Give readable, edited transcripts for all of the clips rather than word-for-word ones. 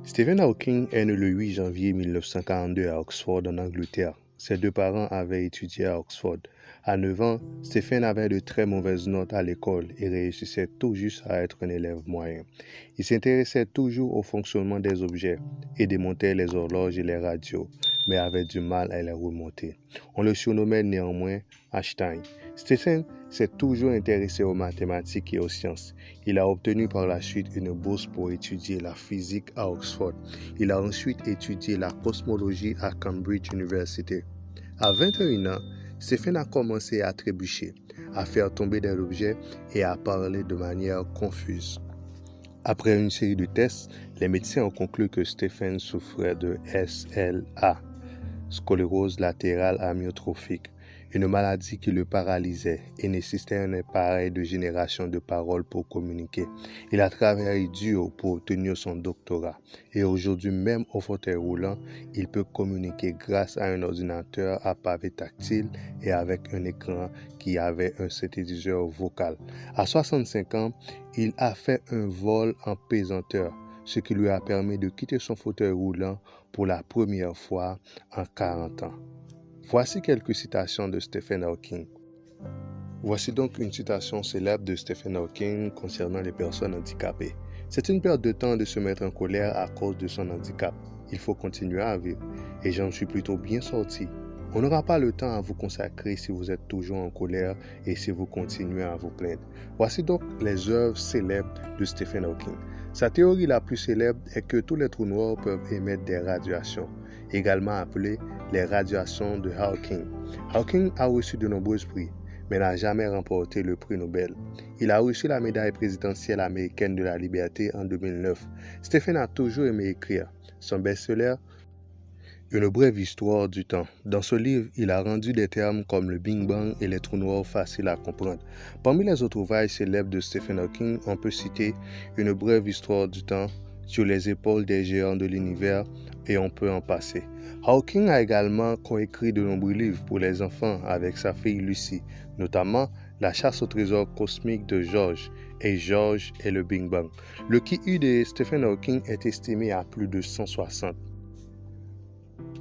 Stephen Hawking est né le 8 janvier 1942 à Oxford, en Angleterre. Ses deux parents avaient étudié à Oxford. À 9 ans, Stephen avait de très mauvaises notes à l'école et réussissait tout juste à être un élève moyen. Il s'intéressait toujours au fonctionnement des objets et démontait les horloges et les radios, mais avait du mal à les remonter. On le surnommait néanmoins Einstein. Stephen s'est toujours intéressé aux mathématiques et aux sciences. Il a obtenu par la suite une bourse pour étudier la physique à Oxford. Il a ensuite étudié la cosmologie à Cambridge University. À 21 ans, Stephen a commencé à trébucher, à faire tomber des objets et à parler de manière confuse. Après une série de tests, les médecins ont conclu que Stephen souffrait de SLA, sclérose latérale amyotrophique, une maladie qui le paralysait et nécessitait un appareil de génération de paroles pour communiquer. Il a travaillé dur pour obtenir son doctorat et aujourd'hui, même au fauteuil roulant, il peut communiquer grâce à un ordinateur à pavé tactile et avec un écran qui avait un synthétiseur vocal. À 65 ans, il a fait un vol en pesanteur, ce qui lui a permis de quitter son fauteuil roulant pour la première fois en 40 ans. Voici quelques citations de Stephen Hawking. Voici donc une citation célèbre de Stephen Hawking concernant les personnes handicapées. C'est une perte de temps de se mettre en colère à cause de son handicap. Il faut continuer à vivre et j'en suis plutôt bien sorti. On n'aura pas le temps à vous consacrer si vous êtes toujours en colère et si vous continuez à vous plaindre. Voici donc les œuvres célèbres de Stephen Hawking. Sa théorie la plus célèbre est que tous les trous noirs peuvent émettre des radiations, également appelées les radiations de Hawking. Hawking a reçu de nombreux prix, mais n'a jamais remporté le prix Nobel. Il a reçu la médaille présidentielle américaine de la liberté en 2009. Stephen a toujours aimé écrire. Son best-seller, Une brève histoire du temps. Dans ce livre, il a rendu des termes comme le Big Bang et les trous noirs faciles à comprendre. Parmi les autres ouvrages célèbres de Stephen Hawking, on peut citer Une brève histoire du temps, Sur les épaules des géants de l'univers, et on peut en passer. Hawking a également coécrit de nombreux livres pour les enfants avec sa fille Lucy, notamment La chasse au trésor cosmique de George et George et le Big Bang. Le QI de Stephen Hawking est estimé à plus de 160.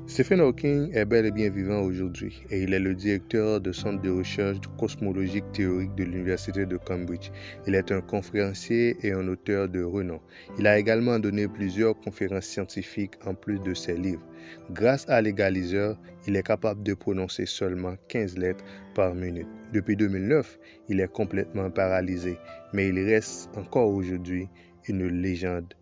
Stephen Hawking est bel et bien vivant aujourd'hui et il est le directeur du Centre de recherche cosmologique théorique de l'Université de Cambridge. Il est un conférencier et un auteur de renom. Il a également donné plusieurs conférences scientifiques en plus de ses livres. Grâce à l'égaliseur, il est capable de prononcer seulement 15 lettres par minute. Depuis 2009, il est complètement paralysé, mais il reste encore aujourd'hui une légende